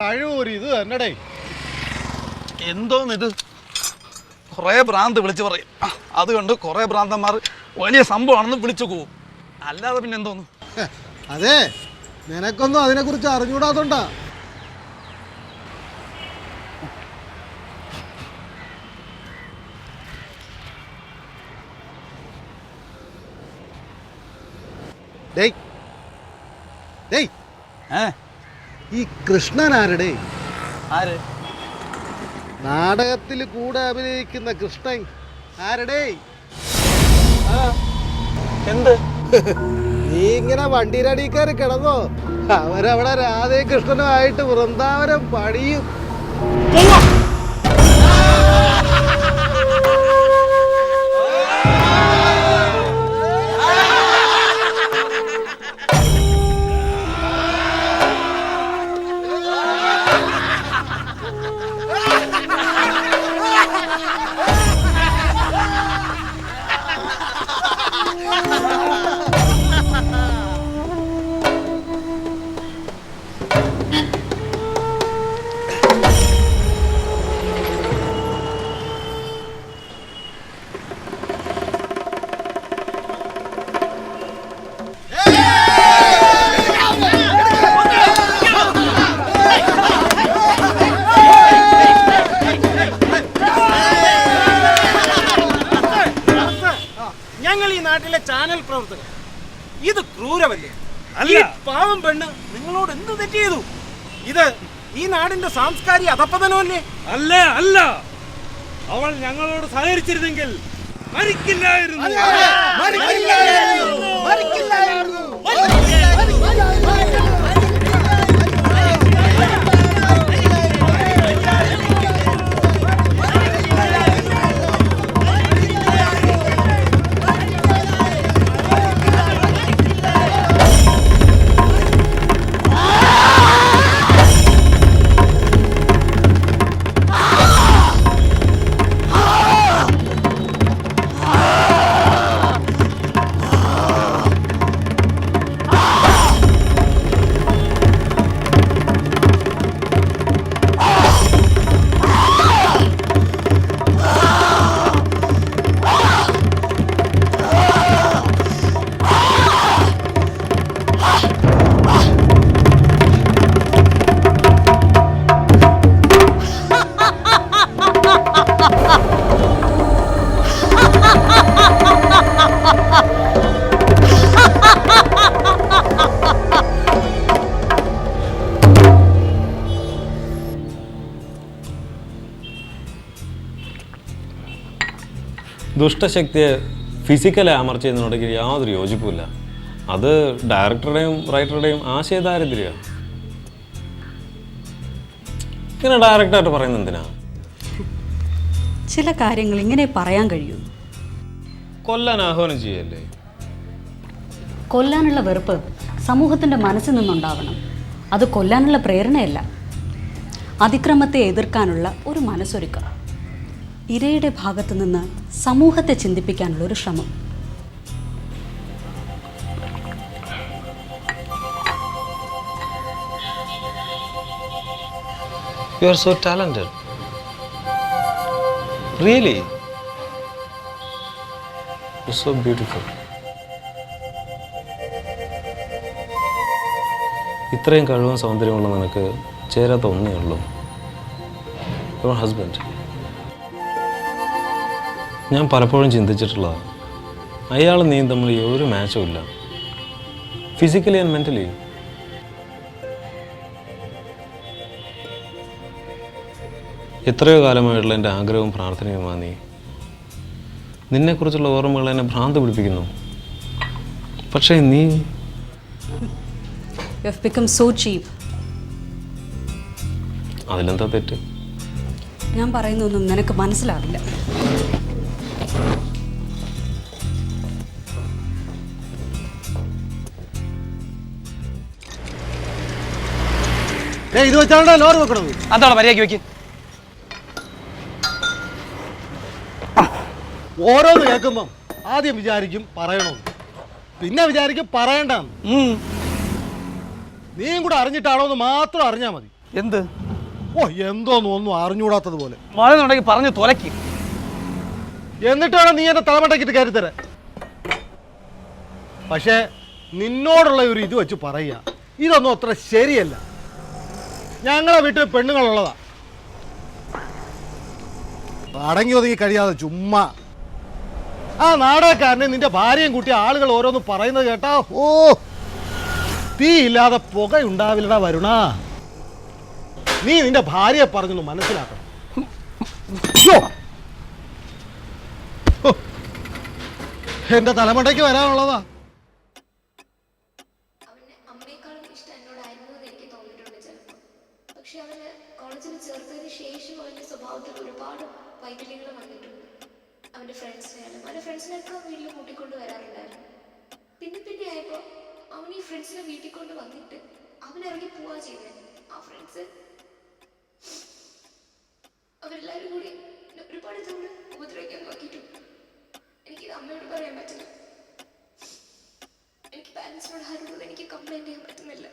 കഴിവൂരി ഇത് തന്നെടേ. എന്തോന്നിത്? കുറേ ഭ്രാന്ത് വിളിച്ചു പറയും, അതുകൊണ്ട് കുറേ ഭ്രാന്തന്മാർ വലിയ സംഭവമാണെന്ന് വിളിച്ചു പോവും. അല്ലാതെ പിന്നെ എന്തോന്നു? അതെ, നിനക്കൊന്നും അതിനെക്കുറിച്ച് അറിഞ്ഞൂടാത്തോണ്ടാ. ഡേയ് ഡേയ്, ഈ കൃഷ്ണൻ ആരുടെ? ആര്? നാടകത്തിൽ കൂടെ അഭിനയിക്കുന്ന കൃഷ്ണൻ ആരുടെ? എന്ത്? നീ ഇങ്ങനെ വണ്ടിയിലടിക്കാർ കിടന്നോ? അവരവിടെ രാധയും കൃഷ്ണനും ആയിട്ട് വൃന്ദാവനം പണിയും. ഞങ്ങൾ ഈ നാട്ടിലെ ചാനൽ പ്രവർത്തകർ. ഇത് ക്രൂരമല്ലേ? ഈ പാവം പെണ്ണ് നിങ്ങളോട് എന്ത് തെറ്റ് ചെയ്തു? ഇത് ഈ നാടിന്റെ സാംസ്കാരിക അധപ്പതനമല്ലേ? അല്ല അല്ല, അവൾ ഞങ്ങളോട് സഹകരിച്ചിരുന്നെങ്കിൽ മരിക്കില്ലായിരുന്നു. ദുഷ്ടശക്തിയെ ഫിസിക്കലി അമർച്ച ചെയ്യുന്നതിനോട് യാതൊരു യോജിപ്പുമില്ല. അത് ഡയറക്ടറുടെയും റൈറ്ററുടെയും ആശയദാരിദ്ര്യമാണ്. ഇങ്ങനെ ഡയറക്റ്റായിട്ട് പറയുന്നത് എന്തിനാ? ചില കാര്യങ്ങൾ ഇങ്ങനെ പറയാൻ കഴിയൂ. കൊല്ലാൻ ആഹ്വാനം ചെയ്യല്ലേ? കൊല്ലാനുള്ള വെറുപ്പ് സമൂഹത്തിൻ്റെ മനസ്സിൽ നിന്നുണ്ടാവണം. അത് കൊല്ലാനുള്ള പ്രേരണയല്ല. അതിക്രമത്തെ എതിർക്കാനുള്ള ഒരു മനസ്സൊരുക്കം. ഇരയുടെ ഭാഗത്തു നിന്ന് സമൂഹത്തെ ചിന്തിപ്പിക്കാനുള്ള ഒരു ശ്രമം. You are so talented. Really? You're so beautiful. ഇത്രയും കഴിവും സൗന്ദര്യമുള്ള നിനക്ക് ചേരാത്ത ഒന്നേ ഉള്ളൂ, യുവർ ഹസ്ബൻഡ്. ഞാൻ പലപ്പോഴും ചിന്തിച്ചിട്ടുള്ളതാണ്, അയാൾ നീ തമ്മിൽ ഒരു മാച്ചും ഇല്ല, ഫിസിക്കലി ആൻഡ് മെൻ്റലി. എത്രയോ കാലമായിട്ടുള്ള എൻ്റെ ആഗ്രഹവും പ്രാർത്ഥനയുമാണ് നീ. നിന്നെക്കുറിച്ചുള്ള ഓർമ്മകൾ എന്നെ ഭ്രാന്ത് പിടിപ്പിക്കുന്നു. പക്ഷേ നീ You have become so cheap. അതിലെന്താ തെറ്റ്? ഞാൻ പറയുന്നൊന്നും നിനക്ക് മനസ്സിലാവില്ല. ഇത് വെച്ചാണോ ലോറി വെക്കണത്? അതാണ് മര്യാദയ്ക്ക് വെക്ക്. ഓരോന്ന് കേൾക്കുമ്പം ആദ്യം വിചാരിക്കും പറയണമെന്ന്, പിന്നെ വിചാരിക്കും പറയണ്ടെന്ന്. നീയും കൂടെ അറിഞ്ഞിട്ടാണോ എന്ന് മാത്രം അറിഞ്ഞാൽ മതി. എന്ത്? ഓ എന്തോന്നും ഒന്നും അറിഞ്ഞുകൂടാത്തത് പോലെ. മഴന്നുണ്ടെങ്കിൽ പറഞ്ഞു തുലയ്ക്ക്. എന്നിട്ട് വേണം നീ എന്നെ തലമണ്ടക്കിട്ട് കയറി തരാൻ. പക്ഷേ നിന്നോടുള്ള ഒരു ഇത് വെച്ച് പറയുക, ഇതൊന്നും അത്ര ശരിയല്ല. ഞങ്ങളെ വീട്ടിൽ പെണ്ണുങ്ങളുള്ളതാ. അടങ്ങി ഒതുങ്ങി കഴിയാതെ ചുമ്മാ ആ നാടകക്കാരനെ നിന്റെ ഭാര്യയും കൂട്ടി ആളുകൾ ഓരോന്ന് പറയുന്നത് കേട്ടാ ഓ തീ ഇല്ലാതെ പുകയുണ്ടാവില്ലടാ വരുണാ. നീ നിന്റെ ഭാര്യയെ പറഞ്ഞു മനസ്സിലാക്കണം. എന്റെ തലമുണ്ടയ്ക്ക് വരാനുള്ളതാ. അവന് അമ്മയെക്കാളും ഇഷ്ടം എന്നോടായിരുന്നു എന്ന് എനിക്ക് തോന്നിയിട്ടുണ്ട് ചിലപ്പോൾ. പക്ഷെ അവന് കോളേജിൽ ചേർത്തതിന് ശേഷം അവൻ്റെ സ്വഭാവത്തിൽ ഒരുപാട് വൈകല്യങ്ങൾ വന്നിട്ടുണ്ട്. അവൻ്റെ ഫ്രണ്ട്സിനെയാലും അവൻ്റെ ഫ്രണ്ട്സിനൊക്കെ വീട്ടിൽ കൂട്ടിക്കൊണ്ട് വരാറുണ്ടായിരുന്നു. പിന്നെ ആയപ്പോൾ അവൻ ഈ ഫ്രണ്ട്സിനെ വീട്ടിൽ കൊണ്ട് വന്നിട്ട് അവനിറങ്ങി പോവാ ചെയ്തത്. ആ ഫ്രണ്ട്സ് അവരെല്ലാവരും കൂടി ഒരുപാട് തവണ ഉപദ്രവിക്കാൻ നോക്കിയിട്ടുണ്ട്. എനിക്കിത് അമ്മയോട് പറയാൻ പറ്റില്ല. എനിക്ക് പാരൻസിനോട് ആരോടും എനിക്ക് കംപ്ലൈൻറ്റ് ചെയ്യാൻ പറ്റുന്നില്ല.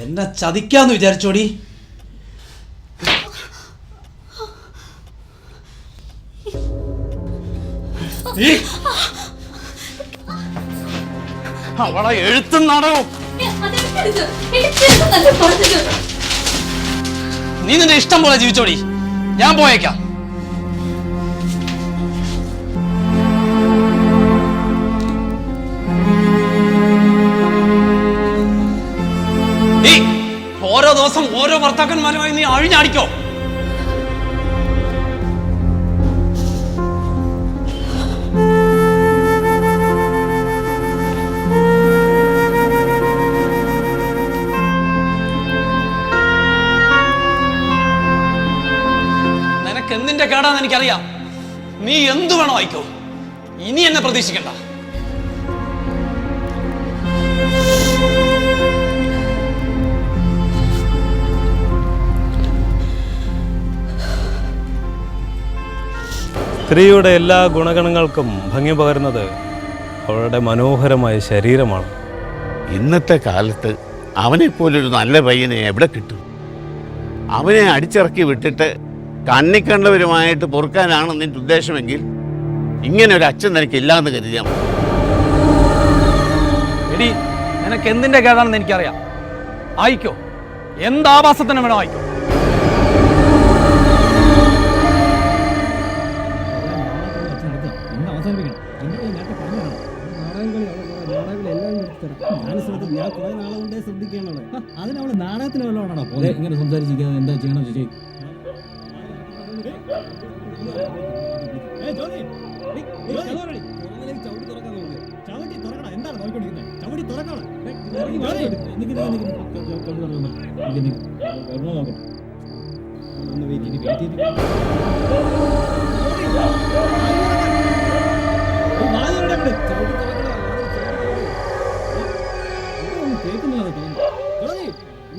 എന്നെ ചതിക്കാന്ന് വിചാരിച്ചോടി? അവളെ എഴുത്തും നാടകവും നീ നിന്റെ ഇഷ്ടം പോലെ ജീവിച്ചോടി, ഞാൻ പോയേക്കാം. ഓരോ ദിവസം ഓരോ ഭർത്താക്കന്മാരുമായി നീ അഴിഞ്ഞാടിക്കോ. നിനക്ക് എന്തിന്റെ കേടാന്ന് എനിക്കറിയാം. നീ എന്തു വേണോ ആയിക്കോ, ഇനി എന്നെ പ്രതീക്ഷിക്കണ്ട. സ്ത്രീയുടെ എല്ലാ ഗുണഗണങ്ങൾക്കും ഭംഗി പകരുന്നത് അവളുടെ മനോഹരമായ ശരീരമാണ്. ഇന്നത്തെ കാലത്ത് അവനെപ്പോലൊരു നല്ല പയ്യനെ എവിടെ കിട്ടും? അവനെ അടിച്ചിറക്കി വിട്ടിട്ട് കണ്ണിക്കണ്ടവരുമായിട്ട് പൊറുക്കാനാണ് നിന്റെ ഉദ്ദേശമെങ്കിൽ ഇങ്ങനെ ഒരു അച്ഛൻ നിനക്ക് ഇല്ലാന്ന് കരുതിയാൽ മതി. എടി, നിനക്ക് എന്തിന്റെ കേടാണെന്ന് എനിക്കറിയാം. ആയിക്കോ, എന്താഭാസത്തിനും വേണോ ആയിക്കോ. ഞാൻ കുറെ നാളെ കൊണ്ടേ ശ്രദ്ധിക്കാനുള്ളത്. അതിനവള് നാടകത്തിന് വല്ലതാണോ ഇങ്ങനെ സംസാരിച്ചിരിക്കുന്നത്? എന്താ ചെയ്യണം ചേച്ചി? ചവിട്ടി തുറക്കാൻ നോക്ക്. ചവിട്ടി തുറക്കണം. എന്താണ് നോക്കിക്കൊണ്ടിരിക്കുന്നത്? ചവിട്ടി തുറക്കണം. നോക്കട്ടെ. ഒന്ന് വെയിറ്റ് ചെയ്ത്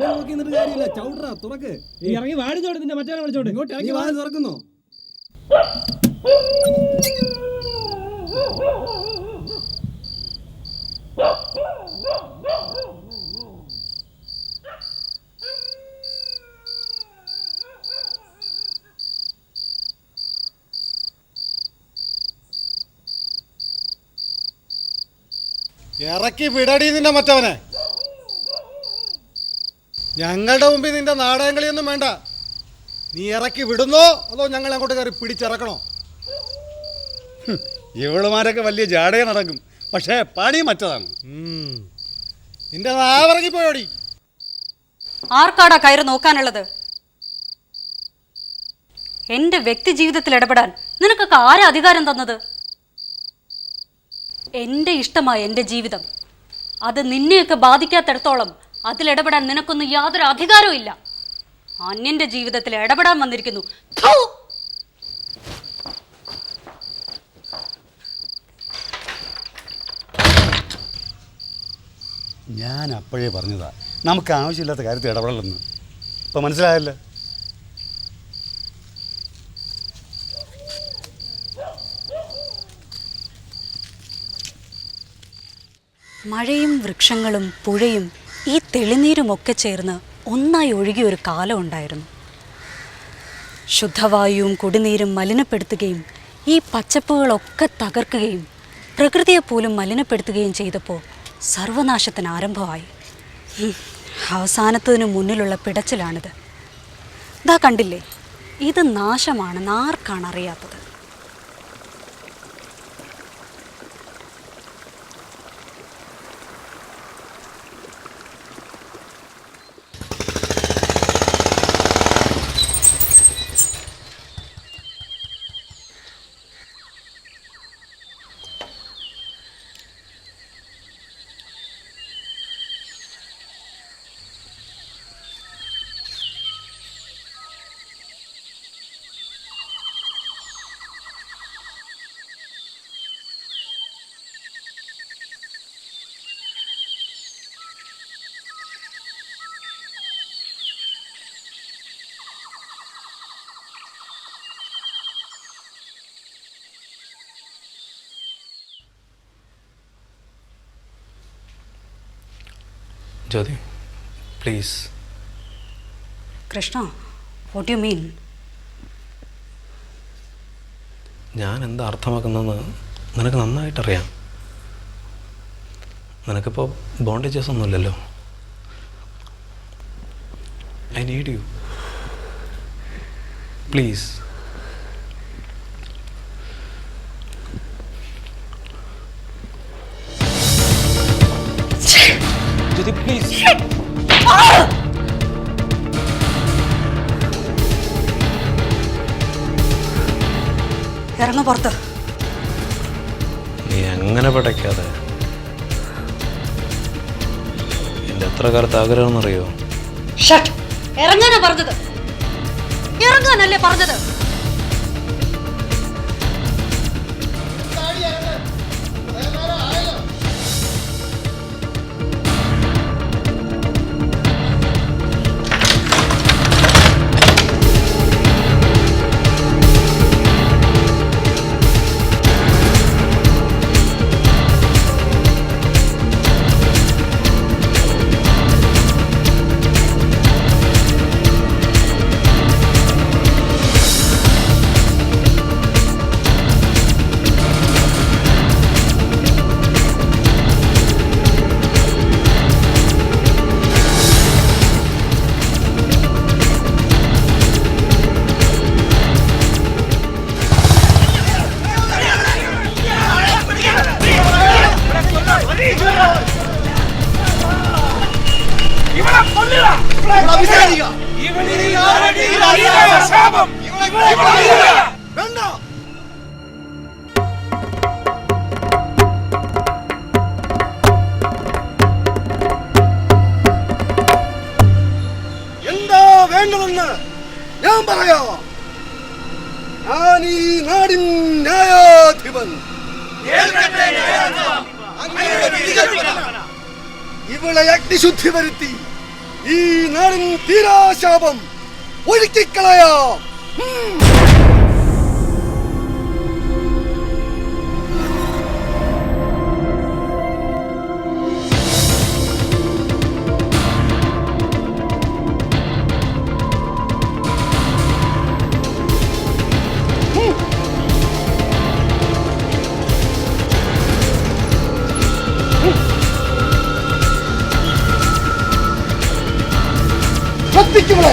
നോക്കി നിന്നിട്ട് കാര്യമില്ല. ചവിട്ടറാ, തുറക്ക്. ഇറങ്ങി വാടിച്ചോട്ട് നിന്റെ മറ്റേ വിളിച്ചോട്ട് ഇങ്ങോട്ട് ഇറങ്ങി വാടി തുറക്കുന്നോ? ഇറക്കി വിടടി നിന്റെ മറ്റവനെ. ഞങ്ങളുടെ മുമ്പിൽ നിന്റെ നാടകം കളിയൊന്നും വേണ്ട. നീ ഇറക്കി വിടുന്നോ അതോ ഞങ്ങൾ അങ്ങോട്ട് കയറി പിടിച്ചിറക്കണോ? ഇവളുമാരൊക്കെ വലിയ ജാടയെ നടക്കും, പക്ഷേ പണി മറ്റതാണ്. നിന്റെ നാവിറങ്ങിപ്പോയോടി. ആർക്കാടാ കയറി നോക്കാനുള്ളത്? എന്റെ വ്യക്തി ജീവിതത്തിൽ ഇടപെടാൻ നിനക്കൊക്കെ ആരാ അധികാരം തന്നത്? എൻ്റെ ഇഷ്ടമായ എൻ്റെ ജീവിതം, അത് നിന്നെയൊക്കെ ബാധിക്കാത്തിടത്തോളം അതിലിടപെടാൻ നിനക്കൊന്നും യാതൊരു അധികാരവും ഇല്ല. അന്യൻ്റെ ജീവിതത്തിൽ ഇടപെടാൻ വന്നിരിക്കുന്നു. ഞാൻ അപ്പോഴേ പറഞ്ഞതാ നമുക്ക് ആവശ്യമില്ലാത്ത കാര്യത്തിൽ ഇടപെടലെന്ന്. ഇപ്പം മനസ്സിലായല്ലോ. മഴയും വൃക്ഷങ്ങളും പുഴയും ഈ തെളിനീരുമൊക്കെ ചേർന്ന് ഒന്നായി ഒഴുകിയ ഒരു കാലം ഉണ്ടായിരുന്നു. ശുദ്ധവായുവും കുടിനീരും മലിനപ്പെടുത്തുകയും ഈ പച്ചപ്പുകളൊക്കെ തകർക്കുകയും പ്രകൃതിയെപ്പോലും മലിനപ്പെടുത്തുകയും ചെയ്തപ്പോൾ സർവനാശത്തിന് ആരംഭമായി. അവസാനത്തതിനു മുന്നിലുള്ള പിടച്ചിലാണിത്. ഇതാ കണ്ടില്ലേ, ഇത് നാശമാണെന്ന് ആർക്കാണ് അറിയാത്തത്? Jyothi, please. Krishna, what you mean? ഞാൻ എന്താ അർത്ഥമാക്കുന്നതെന്ന് നിനക്ക് നന്നായിട്ടറിയാം. നിനക്കിപ്പോൾ ബോണ്ടേജസ് ഒന്നുമില്ലല്ലോ. I need you, please. Jyothi, please. ഇറങ്ങ പുറത്ത്. നീ എങ്ങനെ പടയ്ക്കാതെ? എൻ്റെ എത്ര കാലത്ത് ആഗ്രഹം എന്നറിയോ? ഇറങ്ങാനാ പറഞ്ഞത്, ഇറങ്ങാനല്ലേ പറഞ്ഞത്? എന്താ വേണ്ടതെന്ന് ഞാൻ പറയാം. ഞാൻ ഈ നാടിൻ ന്യായാധിപൻ. ഇവളെ അഗ്നിശുദ്ധി വരുത്തി ഈ നാടിൻ തീരാശാപം ഒഴുക്കിക്കളയാം. ശ്രദ്ധിക്കുമേ.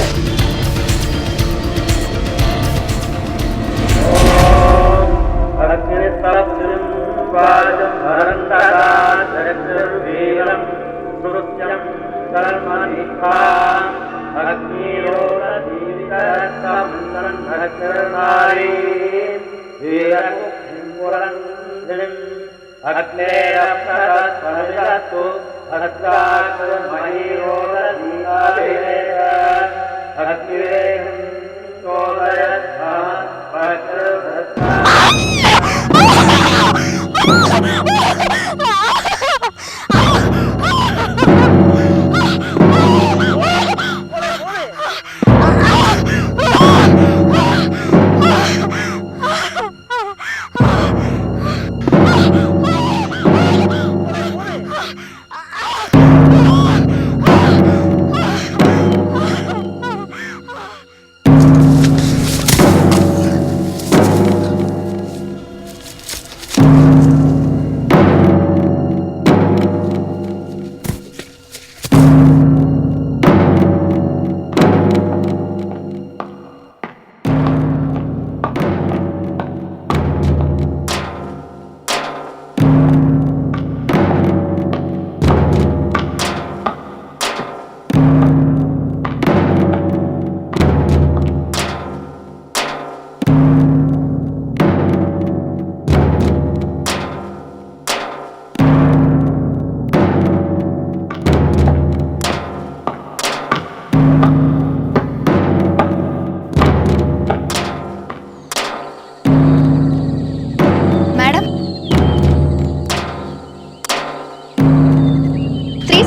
Ah!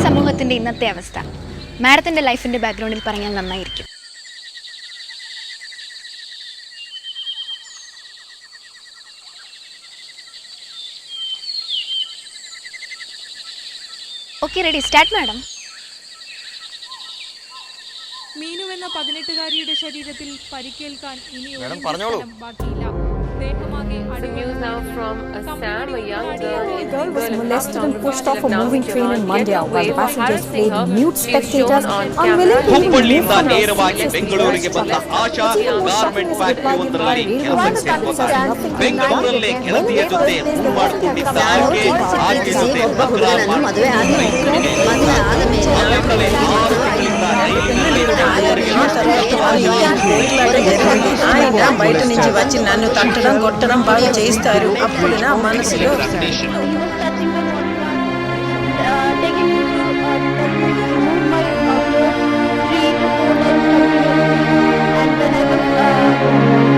സമൂഹത്തിന്റെ ഇന്നത്തെ അവസ്ഥ മാഡത്തിന്റെ ലൈഫിന്റെ ബാക്ക്ഗ്രൗണ്ടിൽ പറഞ്ഞാൽ നന്നായിരിക്കും. Okay, ready, start madam. Meenu എന്ന 18-കാരിയുടെ ശരീരത്തിൽ പരിക്കേൽക്കാൻ ഇനി ഒരു സ്ഥലം ബാക്കിയില്ല. ദേഹമാകെ girl was molested and pushed off a moving train in Mandya while passengers played mute spectators unwilling to even move from her seats. ಬೆಂಗಳೂರಿಗೆ ಬಂದ ಆಶಾ ಗಾರ್ಮೆಂಟ್ ಫ್ಯಾಕ್ಟರಿ ಒಂದರಲ್ಲಿ ಕೆಲಸಕ್ಕೆ ಹೋದಾಗ ಬೆಂಗಳೂರಲ್ಲೇ ಗೆಳತಿಯ ಜೊತೆ ಮಾಡಿಕೊಂಡಿದ್ದಾಕೆ ಆಕೆ ಜೊತೆ ತಕರಾರು ఆయన బయట నుంచి వచ్చి నన్ను తట్టడం కొట్టడం బాగా చేస్తారు. అప్పుడు నా మనసులో And when I was